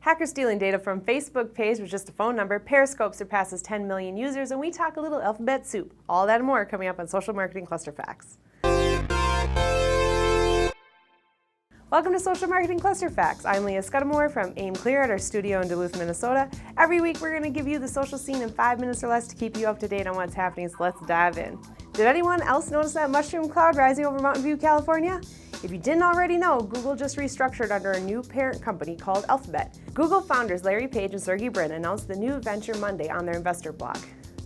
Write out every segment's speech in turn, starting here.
Hackers stealing data from Facebook page with just a phone number, Periscope surpasses 10 million users, and we talk a little alphabet soup. All that and more coming up on Social Marketing Cluster Facts. Welcome to Social Marketing Cluster Facts. I'm Leah Scudamore from AimClear at our studio in Duluth, Minnesota. Every week we're going to give you the social scene in 5 minutes or less to keep you up to date on what's happening, so let's dive in. Did anyone else notice that mushroom cloud rising over Mountain View, California? If you didn't already know, Google just restructured under a new parent company called Alphabet. Google founders Larry Page and Sergey Brin announced the new venture Monday on their investor blog.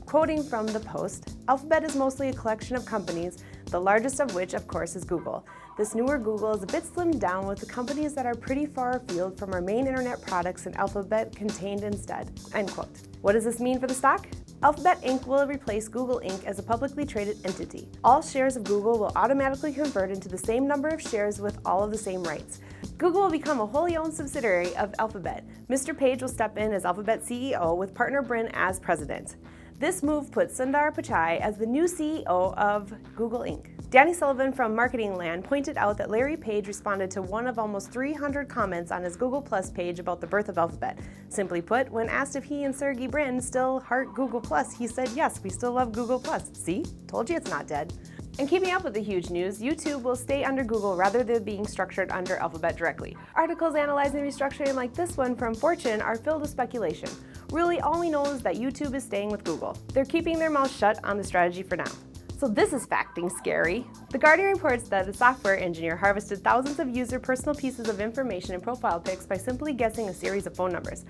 Quoting from the Post, Alphabet is mostly a collection of companies, the largest of which, of course, is Google. This newer Google is a bit slimmed down with the companies that are pretty far afield from our main internet products and Alphabet contained instead, end quote. What does this mean for the stock? Alphabet Inc. will replace Google Inc. as a publicly traded entity. All shares of Google will automatically convert into the same number of shares with all of the same rights. Google will become a wholly owned subsidiary of Alphabet. Mr. Page will step in as Alphabet CEO with partner Brin as president. This move puts Sundar Pichai as the new CEO of Google Inc. Danny Sullivan from Marketing Land pointed out that Larry Page responded to one of almost 300 comments on his Google Plus page about the birth of Alphabet. Simply put, when asked if he and Sergey Brin still heart Google Plus, he said, "Yes, we still love Google Plus. See? Told you it's not dead." And keeping up with the huge news, YouTube will stay under Google rather than being structured under Alphabet directly. Articles analyzing restructuring like this one from Fortune are filled with speculation. Really, all we know is that YouTube is staying with Google. They're keeping their mouth shut on the strategy for now. So this is facting scary. The Guardian reports that a software engineer harvested thousands of user personal pieces of information and profile pics by simply guessing a series of phone numbers.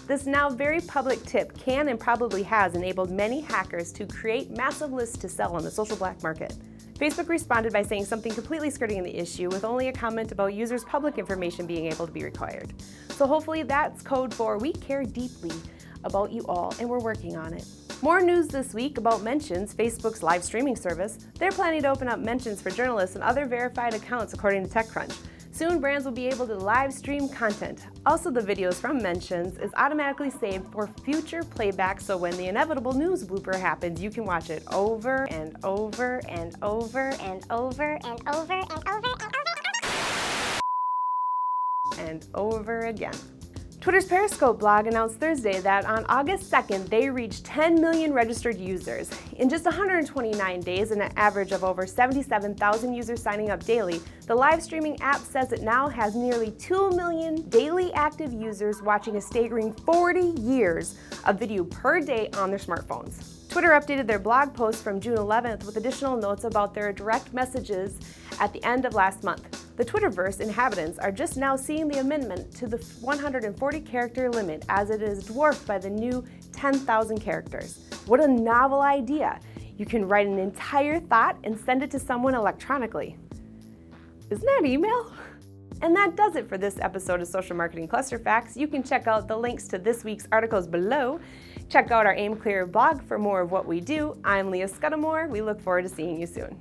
This now very public tip can and probably has enabled many hackers to create massive lists to sell on the social black market. Facebook responded by saying something completely skirting the issue with only a comment about users' public information being able to be required. So hopefully that's code for we care deeply about you all and we're working on it. More news this week about Mentions, Facebook's live streaming service. They're planning to open up Mentions for journalists and other verified accounts according to TechCrunch. Soon brands will be able to live stream content. Also, the videos from Mentions is automatically saved for future playback, so when the inevitable news blooper happens, you can watch it over and over and over and over and over and over and over again. Twitter's Periscope blog announced Thursday that on August 2nd, they reached 10 million registered users. In just 129 days and an average of over 77,000 users signing up daily, the live streaming app says it now has nearly 2 million daily active users watching a staggering 40 years of video per day on their smartphones. Twitter updated their blog post from June 11th with additional notes about their direct messages at the end of last month. The Twitterverse inhabitants are just now seeing the amendment to the 140-character limit as it is dwarfed by the new 10,000 characters. What a novel idea! You can write an entire thought and send it to someone electronically. Isn't that email? And that does it for this episode of Social Marketing Cluster Facts. You can check out the links to this week's articles below. Check out our AimClear blog for more of what we do. I'm Leah Scudamore. We look forward to seeing you soon.